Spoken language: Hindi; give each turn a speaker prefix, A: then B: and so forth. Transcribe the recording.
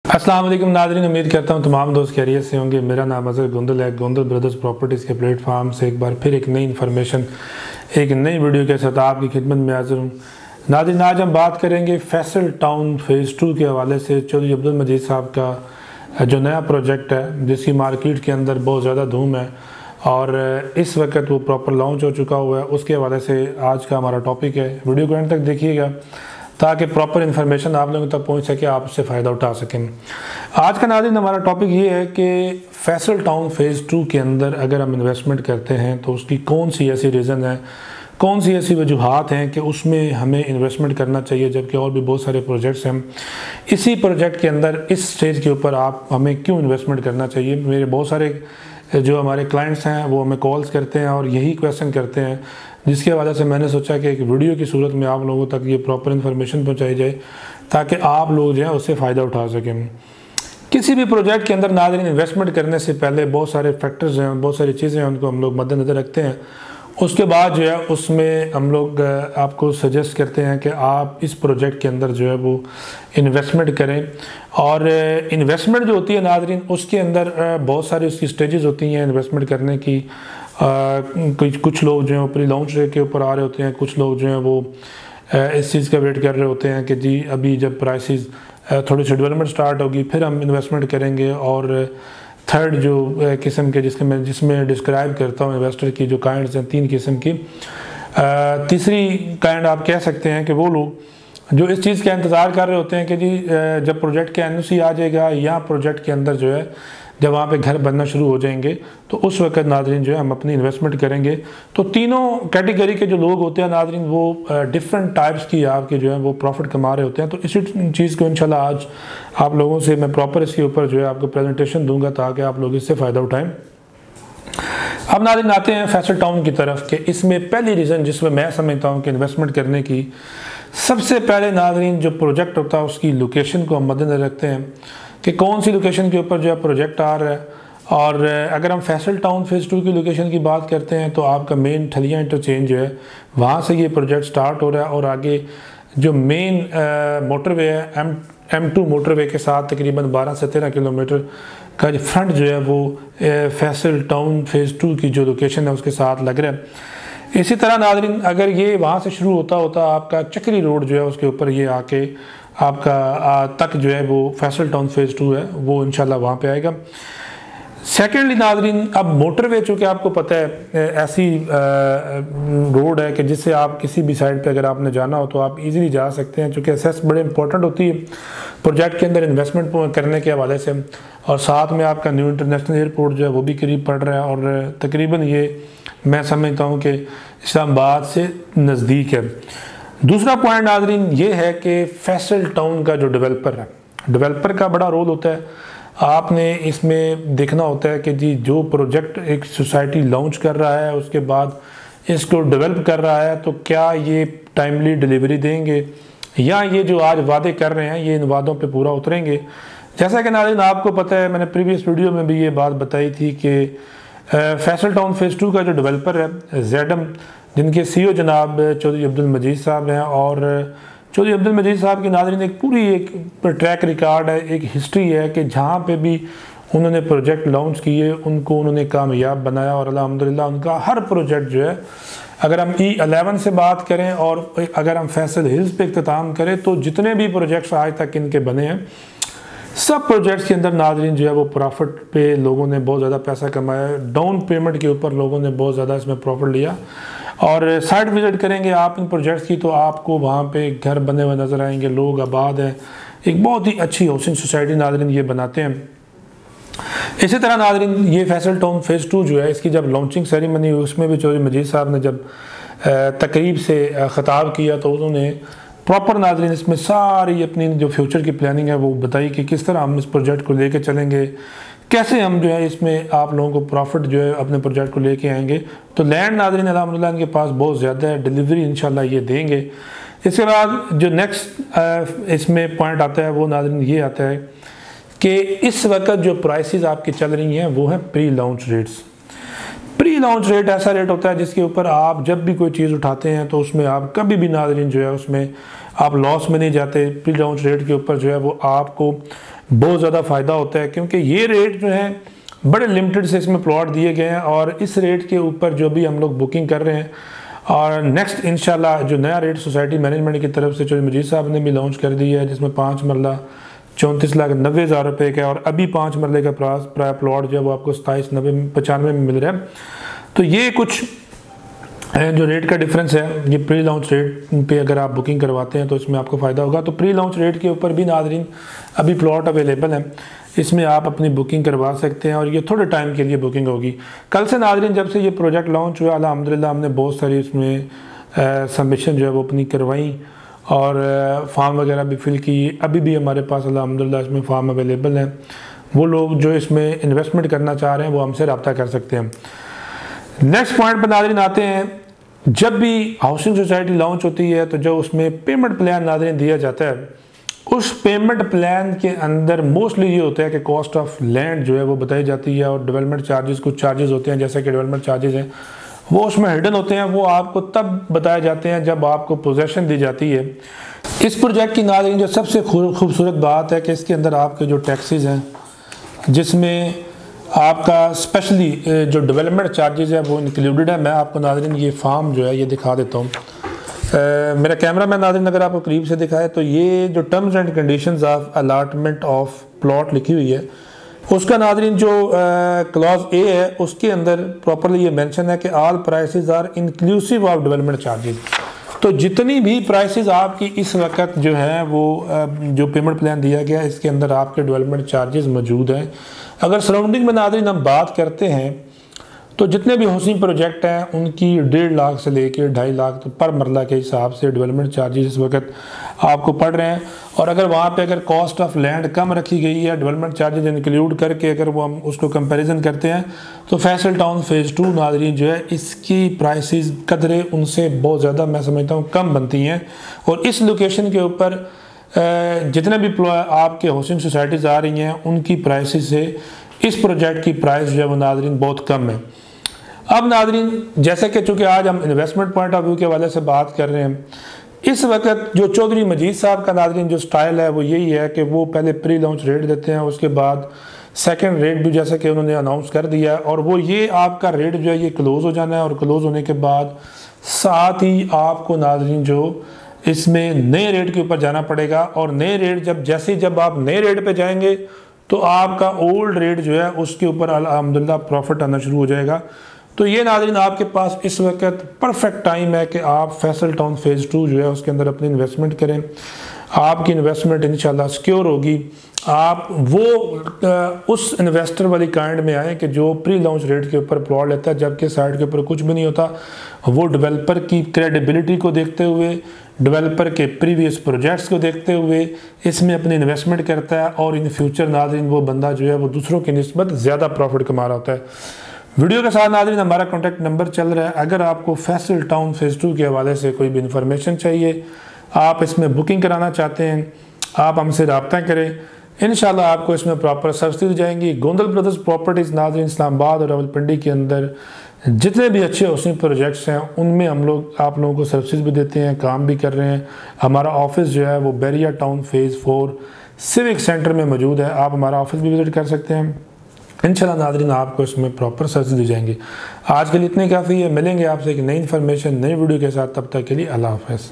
A: अस्सलाम वालेकुम नाज़रीन, उम्मीद करता हूँ तमाम दोस्त खैरियत से होंगे। मेरा नाम अज़हर गुंदल है। गुंदल ब्रदर्स प्रॉपर्टीज़ के प्लेटफार्म से एक बार फिर एक नई इन्फॉर्मेशन, एक नई वीडियो के साथ आपकी खिदमत में हाज़िर हूँ। नाज़रीन, आज हम बात करेंगे फैसल टाउन फेज़ 2 के हवाले से चौधरी अब्दुल मजीद साहब का जो नया प्रोजेक्ट है, जिसकी मार्केट के अंदर बहुत ज़्यादा धूम है और इस वक्त वो प्रॉपर लॉन्च हो चुका हुआ है। उसके हवाले से आज का हमारा टॉपिक है। वीडियो को एंड तक देखिएगा ताकि प्रॉपर इन्फॉर्मेशन आप लोगों तक पहुंच सके, आप उससे फ़ायदा उठा सकें। आज का नाज़रीन हमारा टॉपिक ये है कि फैसल टाउन फेज़ 2 के अंदर अगर हम इन्वेस्टमेंट करते हैं तो उसकी कौन सी ऐसी रीज़न है, कौन सी ऐसी वजूहात हैं कि उसमें हमें इन्वेस्टमेंट करना चाहिए, जबकि और भी बहुत सारे प्रोजेक्ट्स हैं। इसी प्रोजेक्ट के अंदर इस स्टेज के ऊपर आप हमें क्यों इन्वेस्टमेंट करना चाहिए। मेरे बहुत सारे जो हमारे क्लाइंट्स हैं वो हमें कॉल्स करते हैं और यही क्वेश्चन करते हैं, जिसकी वजह से मैंने सोचा कि एक वीडियो की सूरत में आप लोगों तक ये प्रॉपर इन्फॉर्मेशन पहुंचाई जाए ताकि आप लोग जो है उससे फ़ायदा उठा सकें। किसी भी प्रोजेक्ट के अंदर नाज़रीन इन्वेस्टमेंट करने से पहले बहुत सारे फैक्टर्स हैं, बहुत सारी चीज़ें हैं, उनको हम लोग मद्देनज़र रखते हैं। उसके बाद जो है उसमें हम लोग आपको सजेस्ट करते हैं कि आप इस प्रोजेक्ट के अंदर जो है वो इन्वेस्टमेंट करें। और इन्वेस्टमेंट जो होती है नाज़रीन, उसके अंदर बहुत सारी उसकी स्टेजेस होती हैं इन्वेस्टमेंट करने की। कुछ लोग जो हैं प्री लॉन्च रेट के ऊपर आ रहे होते हैं, कुछ लोग जो हैं वो इस चीज़ का वेट कर रहे होते हैं कि जी अभी जब प्राइसेस थोड़ी सी डेवलपमेंट स्टार्ट होगी फिर हम इन्वेस्टमेंट करेंगे। और थर्ड जो किस्म के जिसमें डिस्क्राइब करता हूँ इन्वेस्टर की जो काइंड्स हैं, 3 किस्म की। तीसरी काइंड आप कह सकते हैं कि वो लोग जो इस चीज़ का इंतज़ार कर रहे होते हैं कि जी जब प्रोजेक्ट के एनओसी आ जाएगा या प्रोजेक्ट के अंदर जो है जब वहाँ पे घर बनना शुरू हो जाएंगे तो उस वक्त नाज़रीन जो है हम अपनी इन्वेस्टमेंट करेंगे। तो तीनों कैटेगरी के जो लोग होते हैं नाज़रीन, वो डिफरेंट टाइप्स की आपके जो है वो प्रॉफिट कमा रहे होते हैं। तो इसी चीज़ को इंशाल्लाह आज आप लोगों से मैं प्रॉपर इसके ऊपर जो है आपको प्रेजेंटेशन दूंगा ताकि आप लोग इससे फ़ायदा उठाएँ। अब नाज़रीन आते हैं फैसल टाउन की तरफ कि इसमें पहली रीज़न जिसमें मैं समझता हूँ कि इन्वेस्टमेंट करने की सबसे पहले नाज़रीन जो प्रोजेक्ट होता है उसकी लोकेशन को हम मद्देनज़र रखते हैं कि कौन सी लोकेशन के ऊपर जो है प्रोजेक्ट आ रहा है। और अगर हम फैसल टाउन फेज़ 2 की लोकेशन की बात करते हैं तो आपका मेन ठलिया इंटरचेंज जो है वहाँ से ये प्रोजेक्ट स्टार्ट हो रहा है और आगे जो मेन मोटरवे है M2 मोटरवे के साथ तकरीबन 12 से 13 किलोमीटर का जो फ्रंट जो है वो फैसल टाउन फेज़ 2 की जो लोकेशन है उसके साथ लग रहा है। इसी तरह नाज़रीन अगर ये वहाँ से शुरू होता आपका चक्री रोड जो है उसके ऊपर ये आके आपका तक जो है वो फैसल टाउन फेज़ 2 है वो इंशाल्लाह वहाँ पे आएगा। सेकेंडली नाज़रीन अब मोटरवे चूँकि आपको पता है ऐसी रोड है कि जिससे आप किसी भी साइड पे अगर आपने जाना हो तो आप इजीली जा सकते हैं, चूँकि एसेस बड़े इंपॉर्टेंट होती है प्रोजेक्ट के अंदर इन्वेस्टमेंट करने के हवाले से। और साथ में आपका न्यू इंटरनेशनल एयरपोर्ट जो है वो भी करीब पड़ रहा है और तकरीबन ये मैं समझता हूँ कि इस्लामाबाद से नज़दीक है। दूसरा पॉइंट नाज़रीन ये है कि फैसल टाउन का जो डेवलपर है, डेवलपर का बड़ा रोल होता है। आपने इसमें देखना होता है कि जी जो प्रोजेक्ट एक सोसाइटी लॉन्च कर रहा है उसके बाद इसको डेवलप कर रहा है तो क्या ये टाइमली डिलीवरी देंगे या ये जो आज वादे कर रहे हैं ये इन वादों पे पूरा उतरेंगे। जैसा कि नाज़रीन आपको पता है, मैंने प्रीवियस वीडियो में भी ये बात बताई थी कि फैसल टाउन फेज़ 2 का जो डेवलपर है ZM, जिनके CEO जनाब चौधरी अब्दुल मजीद साहब हैं। और चौधरी अब्दुल मजीद साहब की नाज़रीन एक पूरी एक ट्रैक रिकॉर्ड है, एक हिस्ट्री है कि जहाँ पे भी उन्होंने प्रोजेक्ट लॉन्च किए उनको उन्होंने कामयाब बनाया और अल्हम्दुलिल्लाह उनका हर प्रोजेक्ट जो है, अगर हम E11 से बात करें और अगर हम फैसल हिल्स पे इख्तिताम करें तो जितने भी प्रोजेक्ट्स आज तक इनके बने हैं सब प्रोजेक्ट्स के अंदर नाज़रीन जो है वो प्रॉफिट पे लोगों ने बहुत ज़्यादा पैसा कमाया। डाउन पेमेंट के ऊपर लोगों ने बहुत ज़्यादा इसमें प्रॉफिट लिया। और साइट विज़िट करेंगे आप इन प्रोजेक्ट्स की तो आपको वहाँ पे घर बने हुए नज़र आएंगे, लोग आबाद हैं, एक बहुत ही अच्छी हाउसिंग सोसाइटी नाज़रीन ये बनाते हैं। इसी तरह नाज़रीन ये फैसल टाउन फेज़ 2 जो है इसकी जब लॉन्चिंग सेरेमनी हुई उसमें भी चौधरी मजीद साहब ने जब तकरीब से ख़िताब किया तो उन्होंने प्रॉपर नाज़रीन इसमें सारी अपनी जो फ्यूचर की प्लानिंग है वो बताई कि किस तरह हम इस प्रोजेक्ट को लेके चलेंगे, कैसे हम जो है इसमें आप लोगों को प्रॉफिट जो है अपने प्रोजेक्ट को लेके आएंगे। तो लैंड नाज़रीन अल्हम्दुलिल्लाह इनके पास बहुत ज़्यादा है, डिलीवरी इंशाल्लाह ये देंगे। इसके बाद जो नेक्स्ट इसमें पॉइंट आता है वो नाज़रीन ये आता है कि इस वक्त जो प्राइसेस आपकी चल रही हैं वो है pre launch rates. Pre launch rate ऐसा रेट होता है जिसके ऊपर आप जब भी कोई चीज़ उठाते हैं तो उसमें आप कभी भी नाज़रीन जो है उसमें आप लॉस में नहीं जाते। प्री लॉन्च रेट के ऊपर जो है वो आपको बहुत ज़्यादा फ़ायदा होता है, क्योंकि ये रेट जो है बड़े लिमिटेड से इसमें प्लॉट दिए गए हैं और इस रेट के ऊपर जो भी हम लोग बुकिंग कर रहे हैं और नेक्स्ट इंशाल्लाह जो नया रेट सोसाइटी मैनेजमेंट की तरफ से चौधरी मजीद साहब ने भी लॉन्च कर दिया है, जिसमें 5 मरला 34,90,000 रुपये का और अभी 5 मरले का प्राय प्लॉट जो है वो आपको 27,95 में मिल रहा है। तो ये कुछ जो रेट का डिफरेंस है, ये प्री लॉन्च रेट पे अगर आप बुकिंग करवाते हैं तो इसमें आपको फ़ायदा होगा। तो प्री लॉन्च रेट के ऊपर भी नाज़रीन अभी प्लॉट अवेलेबल हैं, इसमें आप अपनी बुकिंग करवा सकते हैं और ये थोड़े टाइम के लिए बुकिंग होगी। कल से नाज़रीन जब से ये प्रोजेक्ट लॉन्च हुआ अल्हम्दुलिल्लाह हमने बहुत सारी इसमें सबमिशन जो है वो अपनी करवाई और फॉर्म वगैरह भी फिल की। अभी भी हमारे पास अल्हम्दुलिल्लाह इसमें फॉर्म अवेलेबल हैं। वो लोग जो इसमें इन्वेस्टमेंट करना चाह रहे हैं वो हमसे रब्ता कर सकते हैं। नेक्स्ट पॉइंट पर नाज़रीन आते हैं, जब भी हाउसिंग सोसाइटी लॉन्च होती है तो जो उसमें पेमेंट प्लान नाज़रीन दिया जाता है, उस पेमेंट प्लान के अंदर मोस्टली ये होता है कि कॉस्ट ऑफ लैंड जो है वो बताई जाती है और डेवलपमेंट चार्जेस, कुछ चार्जेस होते हैं जैसे कि डेवलपमेंट चार्जेस हैं वो उसमें हिडन होते हैं, वो आपको तब बताए जाते हैं जब आपको पोजेसन दी जाती है। इस प्रोजेक्ट की नाज़रीन जो सबसे खूबसूरत बात है कि इसके अंदर आपके जो टैक्सेस हैं, जिसमें आपका स्पेशली जो डेवलपमेंट चार्जेस है वो इंक्लूडेड है। मैं आपको नाज़रीन ये फार्म जो है ये दिखा देता हूँ। मेरा कैमरा मैन नाज़रीन अगर आपको करीब से दिखाए तो ये जो terms and conditions of allotment of plot लिखी हुई है, उसका नाज़रीन जो क्लॉज ए है उसके अंदर प्रॉपरली ये मेंशन है कि all prices are inclusive of development charges. तो जितनी भी प्राइसेस आपकी इस वक्त जो है वो जो पेमेंट प्लान दिया गया है इसके अंदर आपके डेवलपमेंट चार्जेस मौजूद हैं। अगर सराउंडिंग में नाज़रीन हम बात करते हैं तो जितने भी हाउसिंग प्रोजेक्ट हैं उनकी 1.5 लाख से लेकर 2.5 लाख तो पर मरला के हिसाब से डेवलपमेंट चार्जेस इस वक्त आपको पड़ रहे हैं। और अगर वहाँ पे अगर कॉस्ट ऑफ लैंड कम रखी गई है डेवलपमेंट चार्जेस इंक्लूड करके अगर वो हम उसको कंपैरिजन करते हैं तो फैसल टाउन फेज़ 2 नाज़रीन जो है इसकी प्राइसेस कदरे उनसे बहुत ज़्यादा मैं समझता हूँ कम बनती हैं। और इस लोकेशन के ऊपर जितने भी आपके हाउसिंग सोसाइटीज़ आ रही हैं उनकी प्राइसेस से इस प्रोजेक्ट की प्राइस जो है वो नाज़रीन बहुत कम है। अब नाज़रीन जैसे कि चूँकि आज हम इन्वेस्टमेंट पॉइंट ऑफ व्यू के हवाले से बात कर रहे हैं, इस वक्त जो चौधरी मजीद साहब का नाज़रीन जो स्टाइल है वो यही है कि वो पहले प्री लॉन्च रेट देते हैं, उसके बाद सेकंड रेट भी जैसे कि उन्होंने अनाउंस कर दिया है और वो ये आपका रेट जो है ये क्लोज़ हो जाना है और क्लोज़ होने के बाद साथ ही आपको नाज़रीन जो इसमें नए रेट के ऊपर जाना पड़ेगा और नए रेट जब आप नए रेट पे जाएंगे तो आपका ओल्ड रेट जो है उसके ऊपर अल्हम्दुलिल्लाह प्रॉफिट आना शुरू हो जाएगा। तो ये नाज़रीन आपके पास इस वक्त परफेक्ट टाइम है कि आप फैसल टाउन फेज़ 2 जो है उसके अंदर अपनी इन्वेस्टमेंट करें। आपकी इन्वेस्टमेंट इंशाल्लाह सिक्योर होगी। आप वो उस इन्वेस्टर वाली काइंड में आए कि जो प्री लॉन्च रेट के ऊपर प्लॉट लेता है जबकि साइड के ऊपर कुछ भी नहीं होता। वो डेवलपर की क्रेडिबिलिटी को देखते हुए, डेवलपर के प्रीवियस प्रोजेक्ट्स को देखते हुए इसमें अपनी इन्वेस्टमेंट करता है और इन फ्यूचर नाज़रीन वो बंदा जो है वो दूसरों की निस्बत ज़्यादा प्रॉफिट कमा रहा होता है। वीडियो के साथ नाज़रीन हमारा कॉन्टैक्ट नंबर चल रहा है। अगर आपको फैसल टाउन फेज़ 2 के हवाले से कोई भी इन्फॉर्मेशन चाहिए, आप इसमें बुकिंग कराना चाहते हैं, आप हमसे रब्ता करें। इंशाल्लाह आपको इसमें प्रॉपर सर्विस दी जाएंगी। गोंदल ब्रदर्स प्रॉपर्टीज़ नाज़रीन इस्लामाबाद और रावलपिंडी के अंदर जितने भी अच्छे हाउसिंग प्रोजेक्ट्स हैं उनमें हम लोग आप लोगों को सर्विस भी देते हैं, काम भी कर रहे हैं। हमारा ऑफिस जो है वो Bairia town phase 4 civic centre में मौजूद है। आप हमारा ऑफिस भी विज़िट कर सकते हैं। इंशाल्लाह नाज़रीन आपको इसमें प्रॉपर सर्विस दी जाएंगी। आज के लिए इतने काफ़ी है। मिलेंगे आपसे एक नई इन्फॉर्मेशन नई वीडियो के साथ, तब तक के लिए अल्लाह हाफ़िज़।